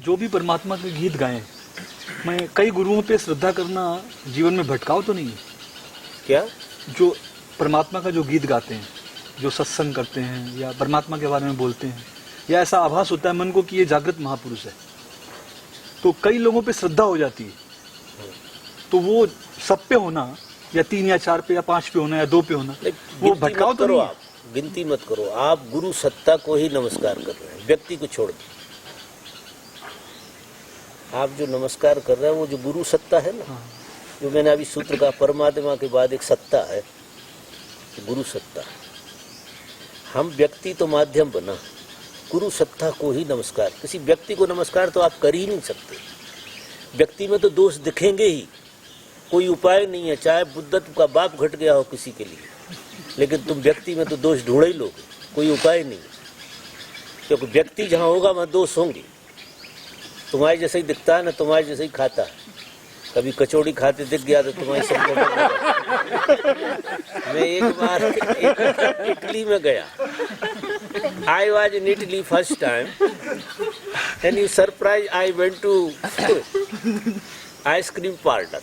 जो भी परमात्मा के गीत गाएं, मैं कई गुरुओं पे श्रद्धा करना जीवन में भटकाव तो नहीं है क्या? जो परमात्मा का जो गीत गाते हैं, जो सत्संग करते हैं या परमात्मा के बारे में बोलते हैं, या ऐसा आभास होता है मन को कि ये जागृत महापुरुष है, तो कई लोगों पे श्रद्धा हो जाती है। तो वो सब पे होना या 3 या 4 पे या 5 पे होना या 2 पे होना, वो भटकाव तो नहीं है। आप गिनती मत करो, आप गुरु सत्ता को ही नमस्कार कर रहे हैं, व्यक्ति को छोड़ दो। आप जो नमस्कार कर रहे हैं वो जो गुरु सत्ता है ना, जो मैंने अभी सूत्र का परमात्मा के बाद एक सत्ता है, गुरु सत्ता। हम व्यक्ति तो माध्यम बना, गुरु सत्ता को ही नमस्कार। किसी व्यक्ति को नमस्कार तो आप कर ही नहीं सकते। व्यक्ति में तो दोष दिखेंगे ही, कोई उपाय नहीं है, चाहे बुद्धत्व का बाप घट गया हो किसी के लिए, लेकिन तुम व्यक्ति में तो दोष ढूंढ ही लोगे, कोई उपाय नहीं। क्योंकि व्यक्ति जहाँ होगा वहाँ दोष होंगे। तुम्हारे जैसे ही दिखता है ना, तुम्हारे जैसे ही खाता है। कभी कचौड़ी खाते दिख गया तो तुम्हारी सब। मैं एक बार इटली में गया, I was in Italy first time, and you surprise I went to ice cream parlor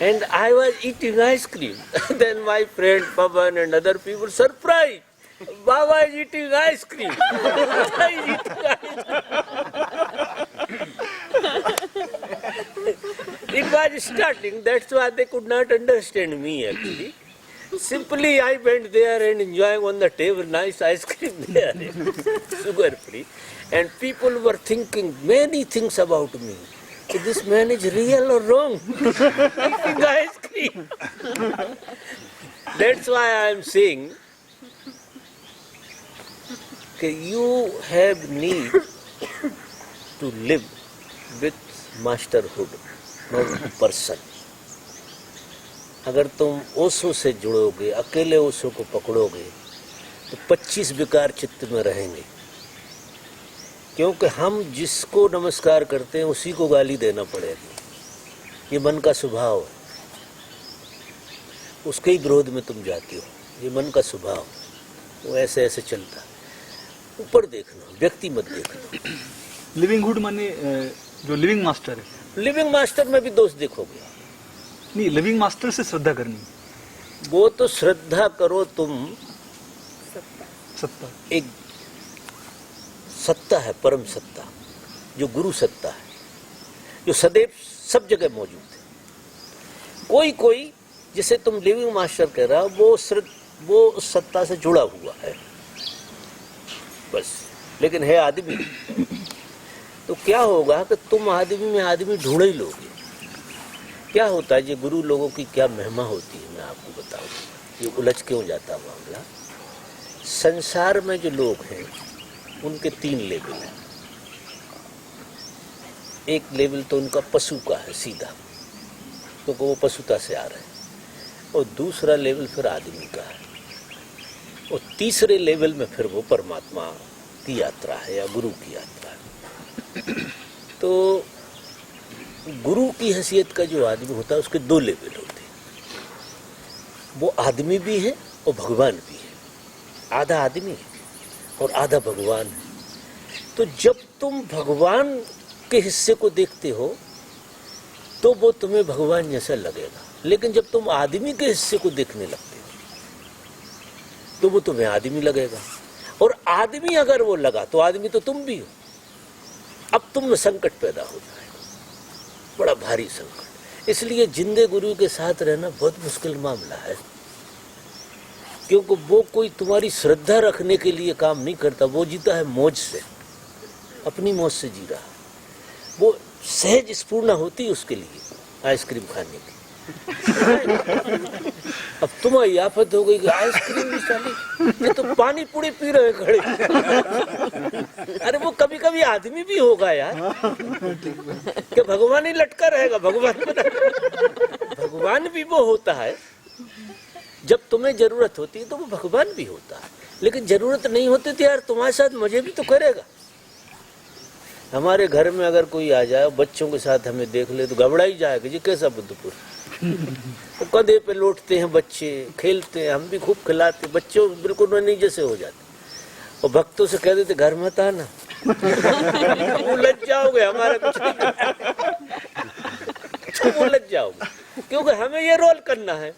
and I was eating ice cream. Then my friend Pavan and other people surprised. Baba is eating ice cream. Baba is eating ice cream. It was starting, that's why they could not understand me actually. Simply I went there and enjoying on the table nice ice cream there, sugar free, and people were thinking many things about me. This man is real or wrong? Eating ice cream. That's why I am saying that you have need to live with masterhood, not person. अगर तुम ओशो से जुड़ोगे, अकेले ओशो को पकड़ोगे, तो 25 विकार चित्त में रहेंगे। क्योंकि हम जिसको नमस्कार करते हैं उसी को गाली देना पड़ेगा। ये मन का स्वभाव है, उसके ही विरोध में तुम जाती हो। ये मन का स्वभाव, वो ऐसे ऐसे चलता है। ऊपर देखना, व्यक्ति मत देखना। लिविंग हुड माने जो लिविंग मास्टर है, लिविंग मास्टर में भी दोष देखोगे। नहीं, लिविंग मास्टर से श्रद्धा करनी, वो तो श्रद्धा करो तुम। सत्ता एक सत्ता है, परम सत्ता, जो गुरु सत्ता है, जो सदैव सब जगह मौजूद है। कोई कोई जिसे तुम लिविंग मास्टर कह रहा हो, वो उस सत्ता से जुड़ा हुआ है बस, लेकिन है आदमी। तो क्या होगा कि तुम आदमी में आदमी ढूंढ ही लोगे। क्या होता है, ये गुरु लोगों की क्या महिमा होती है, मैं आपको बताऊं। ये उलझ क्यों जाता मामला। संसार में जो लोग हैं उनके 3 लेवल हैं। एक लेवल तो उनका पशु का है सीधा, क्योंकि वो पशुता से आ रहे हैं, और दूसरा लेवल फिर आदमी का है, और तीसरे लेवल में फिर वो परमात्मा की यात्रा है या गुरु की यात्रा है। तो गुरु की हैसियत का जो आदमी होता है उसके 2 लेवल होते हैं। वो आदमी भी है और भगवान भी है। आधा आदमी है और आधा भगवान है। तो जब तुम भगवान के हिस्से को देखते हो तो वो तुम्हें भगवान जैसा लगेगा, लेकिन जब तुम आदमी के हिस्से को देखने लगते हो तो वो तुम्हें आदमी लगेगा, और आदमी अगर वो लगा तो आदमी तो तुम भी हो। अब तुम में संकट पैदा हो जाएगा, बड़ा भारी संकट। इसलिए जिंदे गुरु के साथ रहना बहुत मुश्किल मामला है, क्योंकि वो कोई तुम्हारी श्रद्धा रखने के लिए काम नहीं करता। वो जीता है मौज से, अपनी मौज से जी रहा। वो सहज स्फूर्णा होती है उसके लिए आइसक्रीम खाने की। अब तुम्हारी आफत हो गई कि आइसक्रीम भी साली, ये तो पानी पूरी पी रहे खड़े। अरे वो कभी कभी आदमी भी होगा यार, कि भगवान ही लटका रहेगा। भगवान भी वो होता है, जब तुम्हें जरूरत होती है तो वो भगवान भी होता है, लेकिन जरूरत नहीं होती तो यार तुम्हारे साथ मजे भी तो करेगा। हमारे घर में अगर कोई आ जाए बच्चों के साथ हमें देख ले तो घबरा ही जाएगा, जी कैसा बुद्धपुर। तो कंधे पे लौटते हैं बच्चे, खेलते हैं, हम भी खूब खिलाते, बच्चों बिल्कुल नहीं जैसे हो जाते। और भक्तों से कह देते घर मत आना, उलझ जाओगे, हमारा कुछ नहीं तुम उलझ जाओगे, क्योंकि हमें ये रोल करना है।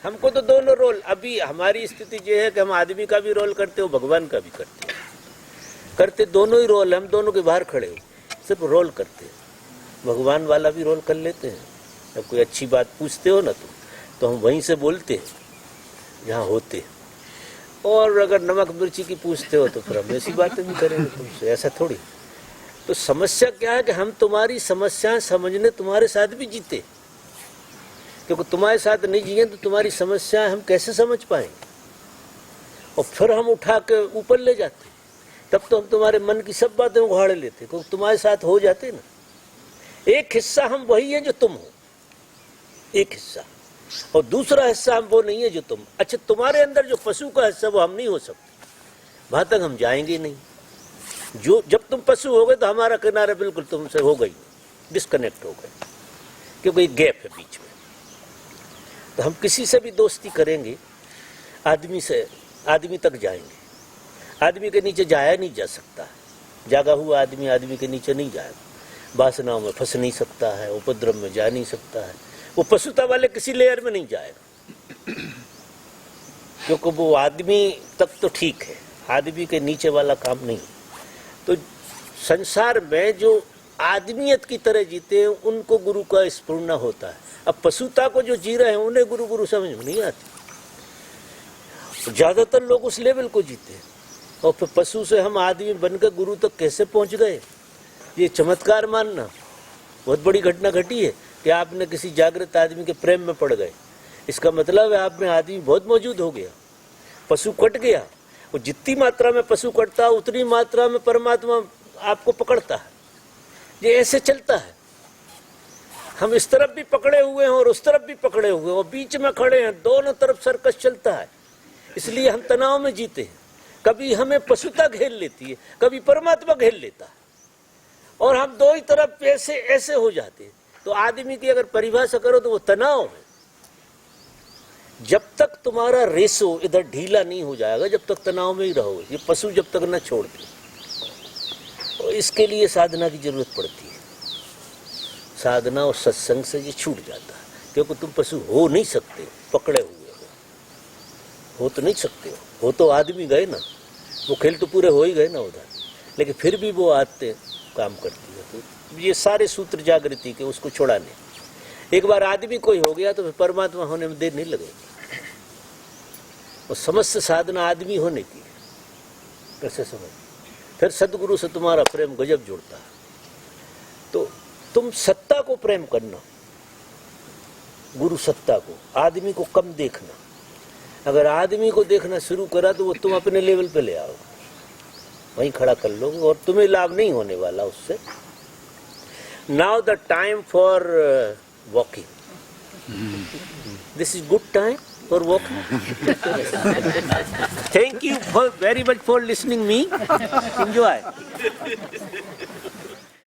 हमको तो दोनों रोल, अभी हमारी स्थिति ये है कि हम आदमी का भी रोल करते हो, भगवान का भी करते दोनों ही रोल। हम दोनों के बाहर खड़े हो, सिर्फ रोल करते हैं। भगवान वाला भी रोल कर लेते हैं। जब कोई अच्छी बात पूछते हो ना तो हम वहीं से बोलते हैं जहाँ होते हैं, और अगर नमक मिर्ची की पूछते हो तो फिर हम ऐसी बातें भी करेंगे तुमसे, ऐसा थोड़ी। तो समस्या क्या है कि हम तुम्हारी समस्याएं समझने तुम्हारे साथ भी जीते, क्योंकि तुम्हारे साथ नहीं जिए तो तुम्हारी समस्याएं हम कैसे समझ पाएंगे, और फिर हम उठा के ऊपर ले जाते। तब तो हम तुम्हारे मन की सब बातें उघाड़ लेते, क्योंकि तुम्हारे साथ हो जाते ना। एक हिस्सा हम वही है जो तुम हो, एक हिस्सा, और दूसरा हिस्सा हम वो नहीं है जो तुम। अच्छा, तुम्हारे अंदर जो पशु का हिस्सा वो हम नहीं हो सकते, वहां तक हम जाएंगे नहीं। जो जब तुम पशु हो गए तो हमारा किनारा बिल्कुल तुमसे हो गई, डिस्कनेक्ट हो गए, क्योंकि एक गैप है बीच में। तो हम किसी से भी दोस्ती करेंगे, आदमी से आदमी तक जाएंगे। आदमी के नीचे जाया नहीं जा सकता, जागा हुआ आदमी आदमी के नीचे नहीं जाएगा, वासनाओं में फंस नहीं सकता है, उपद्रव में जा नहीं सकता है। वो पशुता वाले किसी लेयर में नहीं जाएगा, क्योंकि वो आदमी तक तो ठीक है, आदमी के नीचे वाला काम नहीं। तो संसार में जो आदमियत की तरह जीते हैं उनको गुरु का स्फुरण होता है। अब पशुता को जो जी रहे हैं उन्हें गुरु गुरु समझ में नहीं आती। ज्यादातर लोग उस लेवल को जीते हैं, और फिर पशु से हम आदमी बनकर गुरु तक कैसे पहुंच गए, ये चमत्कार मानना। बहुत बड़ी घटना घटी है कि आपने किसी जागृत आदमी के प्रेम में पड़ गए, इसका मतलब है आप में आदमी बहुत मौजूद हो गया, पशु कट गया। और जितनी मात्रा में पशु कटता है उतनी मात्रा में परमात्मा आपको पकड़ता है। ये ऐसे चलता है, हम इस तरफ भी पकड़े हुए हैं और उस तरफ भी पकड़े हुए हैं, और बीच में खड़े हैं, दोनों तरफ सर्कस चलता है। इसलिए हम तनाव में जीते हैं। कभी हमें पशुता घेर लेती है, कभी परमात्मा घेर लेता है, और हम दो ही तरफ ऐसे ऐसे हो जाते हैं। तो आदमी की अगर परिभाषा करो तो वो तनाव है। जब तक तुम्हारा रेशो इधर ढीला नहीं हो जाएगा, जब तक तनाव में ही रहोगे। ये पशु जब तक न छोड़ते, तो इसके लिए साधना की जरूरत पड़ती है। साधना और सत्संग से ये छूट जाता है, क्योंकि तुम पशु हो नहीं सकते, पकड़े हुए हो तो नहीं सकते हो तो आदमी गए ना, वो खेल तो पूरे हो ही गए ना उधर, लेकिन फिर भी वो आते काम करती है। तो ये सारे सूत्र जागृति के उसको छुड़ाने। एक बार आदमी कोई हो गया तो फिर परमात्मा होने में देर नहीं लगेगी। और समस्त साधना आदमी होने की, कैसे समझ। फिर सदगुरु से तुम्हारा प्रेम गजब जुड़ता है। तो तुम सत्ता को प्रेम करना, गुरु सत्ता को, आदमी को कम देखना। अगर आदमी को देखना शुरू करा तो वो तुम अपने लेवल पे ले आओ, वहीं खड़ा कर लोगे, और तुम्हें लाभ नहीं होने वाला उससे। Now the time for walking, this is good time for walking. Thank you very much for listening me, enjoy.